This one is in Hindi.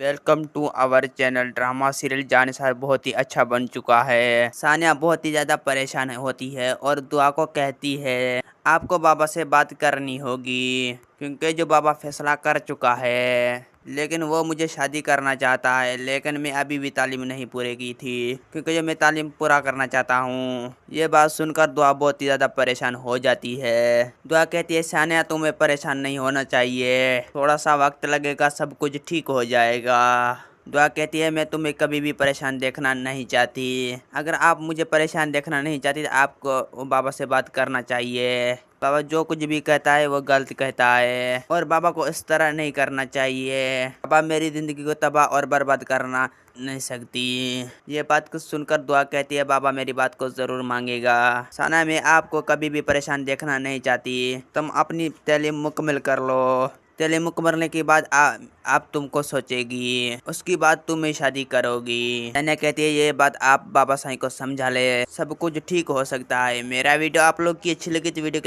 Welcome to our channel. Drama serial Jannisar बहुत ही अच्छा बन चुका है। सानिया बहुत ही ज़्यादा परेशान होती है और दुआ को कहती है आपको बाबा से बात करनी होगी, क्योंकि जो बाबा फैसला कर चुका है, लेकिन वो मुझे शादी करना चाहता है। लेकिन मैं अभी भी तालीम नहीं पूरी की थी, क्योंकि जो मैं तालीम पूरा करना चाहता हूँ। ये बात सुनकर दुआ बहुत ही ज़्यादा परेशान हो जाती है। दुआ कहती है सानिया तुम्हें परेशान नहीं होना चाहिए, थोड़ा सा वक्त लगेगा, सब कुछ ठीक हो जाएगा। दुआ कहती है मैं तुम्हें कभी भी परेशान देखना नहीं चाहती। अगर आप मुझे परेशान देखना नहीं चाहती तो आपको बाबा से बात करना चाहिए। बाबा जो कुछ भी कहता है वो गलत कहता है और बाबा को इस तरह नहीं करना चाहिए। बाबा मेरी जिंदगी को तबाह और बर्बाद करना नहीं सकती। ये बात को सुनकर दुआ कहती है बाबा मेरी बात को जरूर मांगेगा। साना मैं आपको कभी भी परेशान देखना नहीं चाहती। तुम अपनी तालीम मुकम्मल कर लो। तालीम मुकम्मल करने के बाद आप तुमको सोचेगी, उसकी बाद तुम ही शादी करोगी। सानिया कहती है ये बात आप बाबा साईं को समझा ले, सब कुछ ठीक हो सकता है। मेरा वीडियो आप लोग की अच्छी लगी तो वीडियो